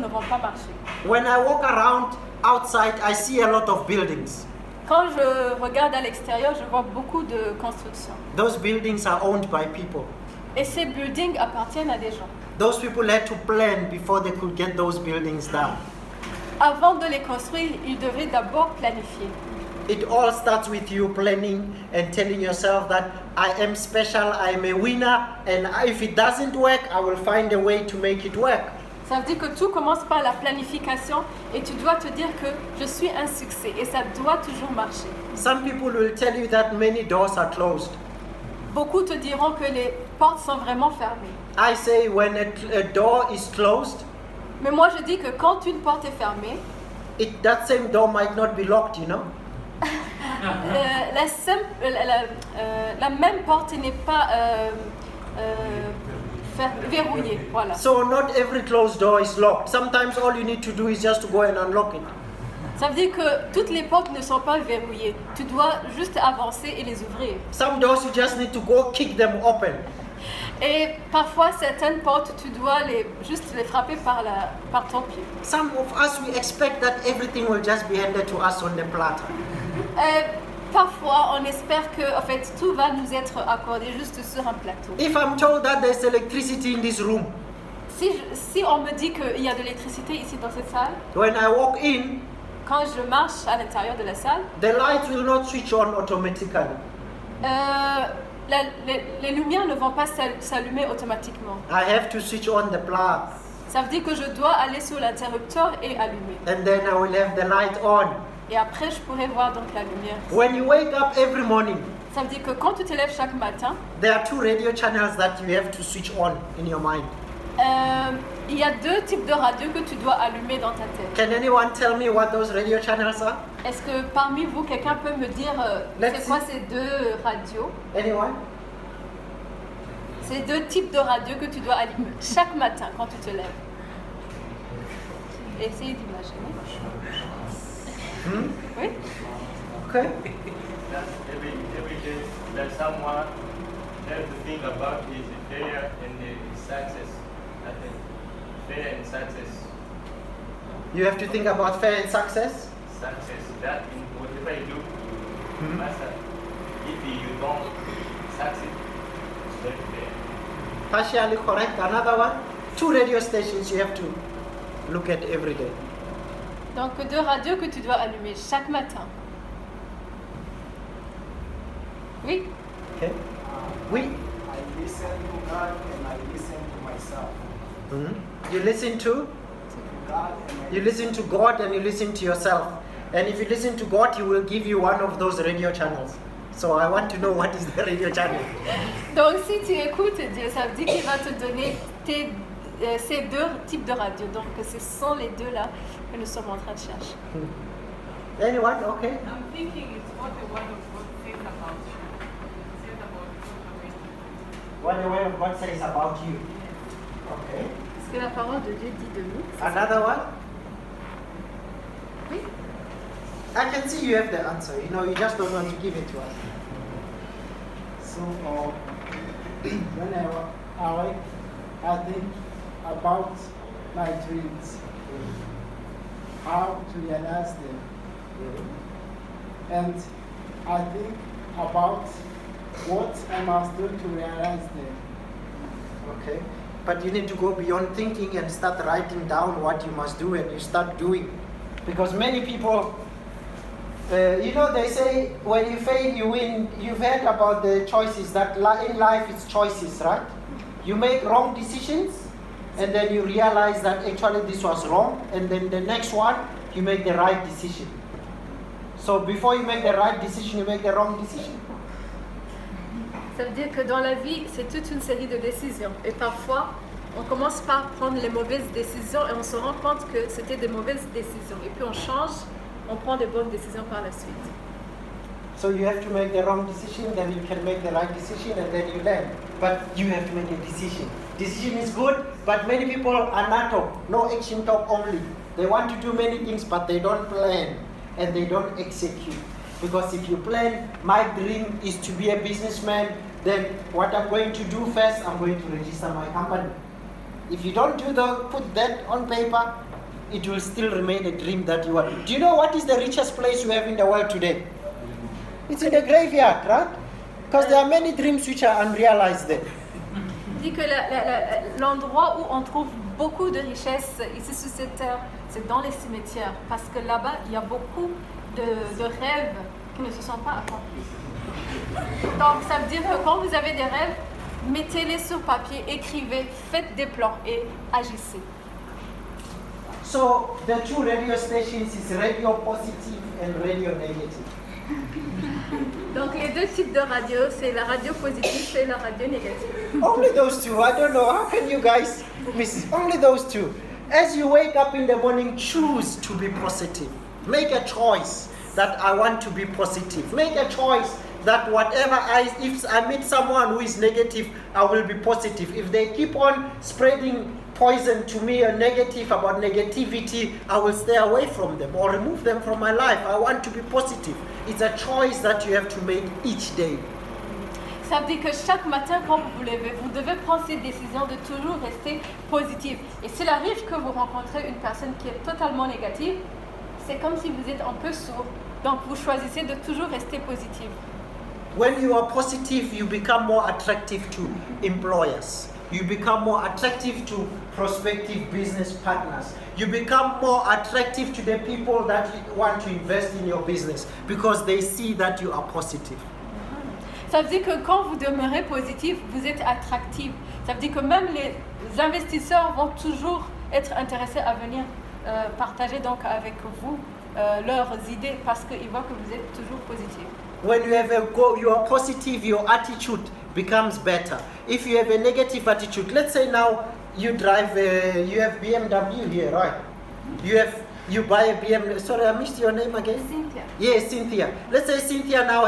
ne vont pas marcher. When I walk around outside, I see a lot of buildings. Quand je regarde à l'extérieur, je vois beaucoup de constructions. Those buildings are owned by people. Et ces buildings appartiennent à des gens. Those people had to plan before they could get those buildings done. Avant de les construire, ils devaient d'abord planifier. It all starts with you planning and telling yourself that I am special, I am a winner, and if it doesn't work, I will find a way to make it work. Ça veut dire que tout commence par la planification et tu dois te dire que je suis un succès et ça doit toujours marcher. Some people will tell you that many doors are closed. Beaucoup te diront que les portes sont vraiment fermées. I say when a door is closed, Mais moi je dis que quand une porte est fermée, that same door might not be locked, you know. La même porte n'est pas verrouillée. Voilà. So not every closed door is locked. Sometimes all you need to do is just to go and unlock it. Ça veut dire que toutes les portes ne sont pas verrouillées. Tu dois juste avancer et les ouvrir. Some doors you just need to go kick them open. Et parfois certaines portes, tu dois juste les frapper par ton pied. Some of us, we expect that everything will just be handed to us on the platter. Parfois, on espère que en fait, tout va nous être accordé juste sur un plateau. If I'm told that there's electricity in this room, Si on me dit qu'il y a de l'électricité ici dans cette salle, when I walk in, quand je marche à l'intérieur de la salle, the lights will not switch on automatically. les lumières ne vont pas s'allumer automatiquement. I have to switch on the plug. Ça veut dire que je dois aller sur l'interrupteur et allumer. And then I will have the light on. Et après, je pourrai voir donc la lumière. When you wake up every morning, Ça veut dire que quand tu te lèves chaque matin, there are 2 radio channels that you have to switch on in your mind. il y a 2 types de radios que tu dois allumer dans ta tête. Can anyone tell me what those radio channels are? Est-ce que parmi vous, quelqu'un peut me dire c'est quoi ces 2 radios? Anyone? C'est 2 types de radios que tu dois allumer chaque matin quand tu te lèves. Essayez d'imaginer. Oui? Okay. Every day that someone has to think about his failure and his success. I think failure and success. You have to think about fair and success. Success, that in whatever you do, master. If you don't succeed, it's very fair. Partially correct. Another one. 2 radio stations you have to look at every day. Donc 2 radios que tu dois allumer chaque matin. Oui? Okay. We. I listen to God and I listen to myself. You listen to. God and You listen to God and you listen to yourself. And if you listen to God, He will give you one of those radio channels. So I want to know what is the radio channel. Donc si tu écoutes Dieu, ça veut dire qu'il va te donner ces 2 types de radios. Donc ce sont les 2 là que nous sommes en train de chercher. Anyone? Okay. I'm thinking it's what the word of God says about you. It says about you. What the word of God says about you. Okay. Ce que la parole de Dieu dit de nous. Another one? Oui? I can see you have the answer. You know, you just don't want to give it to us. So when I awake, I think about my dreams, how to realize them, and I think about what I must do to realize them. Okay. But you need to go beyond thinking and start writing down what you must do, and you start doing. Because many people, you know, they say when you fail, you win. You've heard about the choices that in life it's choices, right? You make wrong decisions, and then you realize that actually this was wrong, and then the next one, you make the right decision. So before you make the right decision, you make the wrong decision. Ça veut dire que dans la vie, c'est toute une série de décisions. Et parfois, on commence par prendre les mauvaises décisions et on se rend compte que c'était des mauvaises décisions. Et puis on change, on prend des bonnes décisions par la suite. So you have to make the wrong decision, then you can make the right decision, and then you learn. But you have to make a decision. Decision is good, but many people are not talk, no action talk only. They want to do many things, but they don't plan and they don't execute. Because if you plan, my dream is to be a businessman, then what I'm going to do first, I'm going to register my company. If you don't put that on paper, it will still remain a dream that you want. Do you know what is the richest place you have in the world today? It's in the graveyard, right? Because there are many dreams which are unrealized there. Dit que l'endroit où on trouve beaucoup de richesses ici sur cette terre, c'est dans les cimetières. Parce que là-bas, il y a beaucoup de rêves qui ne se sont pas accomplis. Donc, ça veut dire que quand vous avez des rêves, mettez-les sur papier, écrivez, faites des plans et agissez. So, the two radio stations is radio positive and radio negative. Donc, les deux types de radio, c'est la radio positive et la radio négative. Only those two. I don't know. How can you guys miss? Only those two. As you wake up in the morning, choose to be positive. Make a choice that I want to be positive. Make a choice that if I meet someone who is negative, I will be positive. If they keep on spreading poison to me or negative about negativity, I will stay away from them or remove them from my life. I want to be positive. It's a choice that you have to make each day. Ça veut dire que chaque matin, quand vous vous levez, vous devez prendre cette décision de toujours rester positif. Et s'il arrive que vous rencontrez une personne qui est totalement négative, c'est comme si vous êtes un peu sourd. Donc, vous choisissez de toujours rester positif. When you are positive, you become more attractive to employers. You become more attractive to prospective business partners. You become more attractive to the people that want to invest in your business because they see that you are positive. Ça veut dire que quand vous demeurez positif, vous êtes attractif. Ça veut dire que même les investisseurs vont toujours être intéressés à venir partager donc avec vous leurs idées parce qu'ils voient que vous êtes toujours positif. When you have a goal, you are positive, your attitude becomes better. If you have a negative attitude, let's say now you drive, you have BMW here, right? You buy a BMW. Sorry, I missed your name again. Cynthia. Yes, Cynthia. Let's say Cynthia now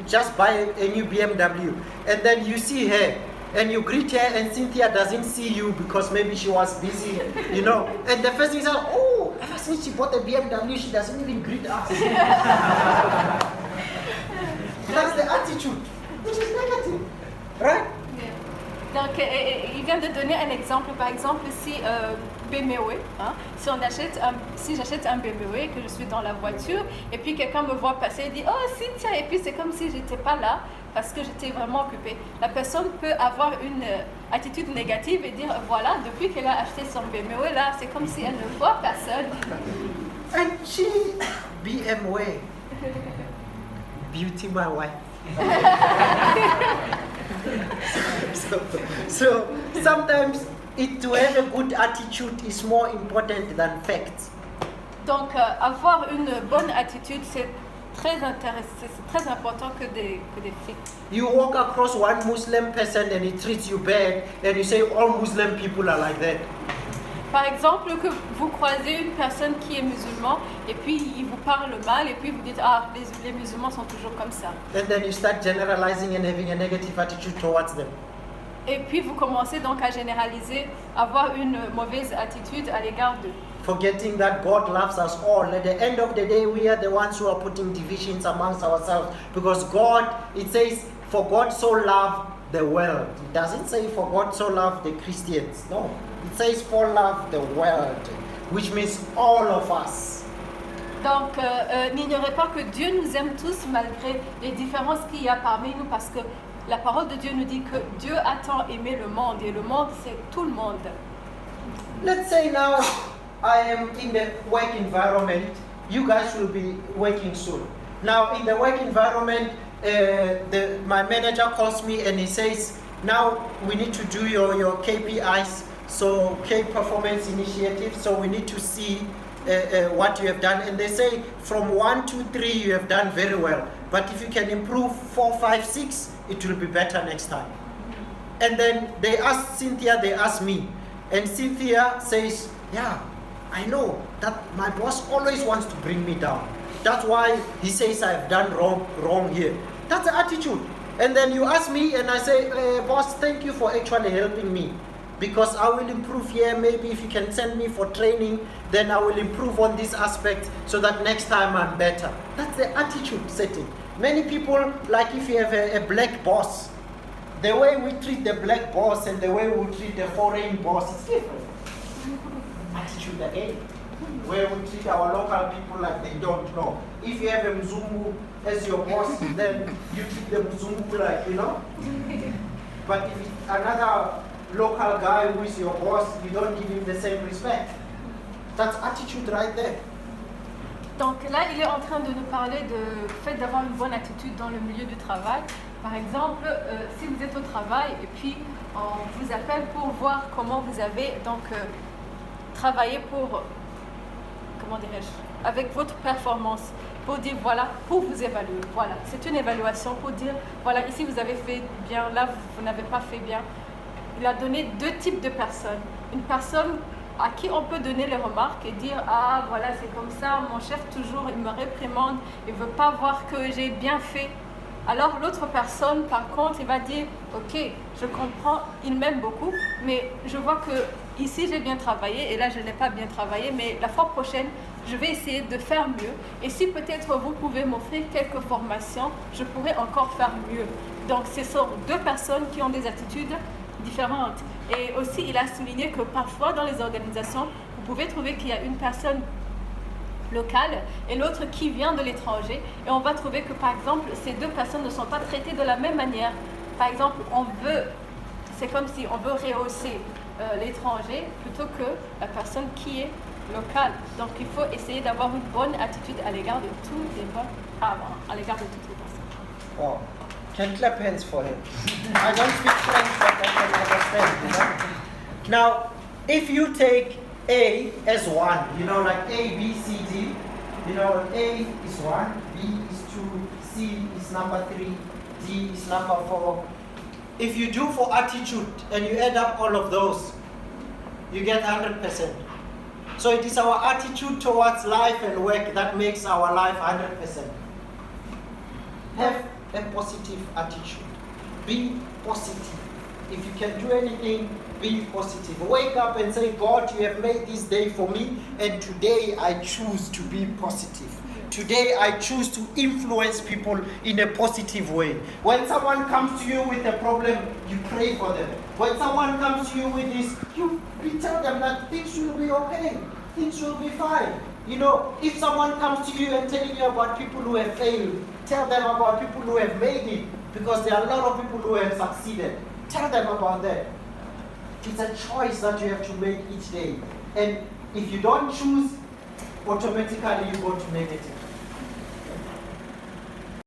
just buy a new BMW, and then you see her, and you greet her, and Cynthia doesn't see you because maybe she was busy, you know. And the first thing is, oh, ever since she bought a BMW, she doesn't even greet us. That's the attitude, which is negative, right? Yeah. Donc, il vient de donner un exemple. Par exemple, si BMW, si j'achète un BMW et que je suis dans la voiture et puis quelqu'un me voit passer et dit « Oh, Cynthia !» et puis c'est comme si j'étais pas là parce que j'étais vraiment occupée. La personne peut avoir une attitude négative et dire « Voilà, depuis qu'elle a acheté son BMW, là, c'est comme si elle ne voit personne. » And she, BMW, beauty my wife. so sometimes to have a good attitude is more important than facts. Donc avoir une bonne attitude c'est très intéressant, c'est très important que des faits. You walk across one Muslim person and he treats you bad and you say all Muslim people are like that. Par exemple, que vous croisez une personne qui est musulman et puis il vous parle mal et puis vous dites ah les musulmans sont toujours comme ça. And then you start generalizing and having a negative attitude towards them. Et puis vous commencez donc à généraliser, avoir une mauvaise attitude à l'égard d'eux. Forgetting that God loves us all. At the end of the day, we are the ones who are putting divisions amongst ourselves because God, it says, for God so loved the world. It doesn't say for God so loved the Christians. No. It says for love the world, which means all of us. Donc, n'ignorez pas que Dieu nous aime tous malgré les différences qu'il y a parmi nous parce que la parole de Dieu nous dit que Dieu a tant aimé le monde et le monde c'est tout le monde. Let's say now I am in the work environment. You guys will be working soon. Now in the work environment, my manager calls me and he says, now we need to do your KPIs. So key performance initiative, so we need to see what you have done. And they say from 1 to 3 you have done very well. But if you can improve 4, 5, 6, it will be better next time. And then they ask Cynthia, they ask me. And Cynthia says, yeah, I know that my boss always wants to bring me down. That's why he says I've done wrong here. That's the attitude. And then you ask me and I say, boss, thank you for actually helping me. Because I will improve here, maybe if you can send me for training, then I will improve on this aspect so that next time I'm better. That's the attitude setting. Many people, like if you have a black boss, the way we treat the black boss and the way we treat the foreign boss is different. Attitude again. Where we treat our local people like they don't know. If you have a Mzungu as your boss, then you treat the Mzungu like, you know. But if it's another local guy who is your boss, you don't give him the same respect. That's attitude right there. Donc là, il est en train de nous parler du fait d'avoir une bonne attitude dans le milieu du travail. Par exemple, si vous êtes au travail et puis on vous appelle pour voir comment vous avez donc travaillé pour, comment dirais-je, avec votre performance, pour dire voilà, pour vous évaluer. Voilà, c'est une évaluation pour dire voilà, ici vous avez fait bien, là vous n'avez pas fait bien. Il a donné deux types de personnes. Une personne à qui on peut donner les remarques et dire ah voilà c'est comme ça, mon chef toujours il me réprimande, il veut pas voir que j'ai bien fait. Alors l'autre personne par contre il va dire ok je comprends, il m'aime beaucoup mais je vois que ici j'ai bien travaillé et là je n'ai pas bien travaillé mais la fois prochaine je vais essayer de faire mieux et si peut-être vous pouvez m'offrir quelques formations je pourrais encore faire mieux. Donc ce sont deux personnes qui ont des attitudes différentes. Et aussi, il a souligné que parfois dans les organisations, vous pouvez trouver qu'il y a une personne locale et l'autre qui vient de l'étranger. Et on va trouver que, par exemple, ces deux personnes ne sont pas traitées de la même manière. Par exemple, c'est comme si on veut rehausser l'étranger plutôt que la personne qui est locale. Donc, il faut essayer d'avoir une bonne attitude à l'égard de toutes les à l'égard de toutes les personnes. Wow. Can clap hands for him. I don't speak French, but I can understand, you know. Now, if you take A as 1, you know, like A, B, C, D, you know, A is 1, B is 2, C is number 3, D is number 4. If you do for attitude and you add up all of those, you get 100%. So it is our attitude towards life and work that makes our life 100%. Have a positive attitude. Be positive. If you can do anything, be positive. Wake up and say, God, you have made this day for me, and today I choose to be positive. Today I choose to influence people in a positive way. When someone comes to you with a problem, you pray for them. When someone comes to you with this, you tell them that things will be okay. Things will be fine. You know, if someone comes to you and telling you about people who have failed, tell them about people who have made it, because there are a lot of people who have succeeded. Tell them about that. It's a choice that you have to make each day. And if you don't choose, automatically you go to negative.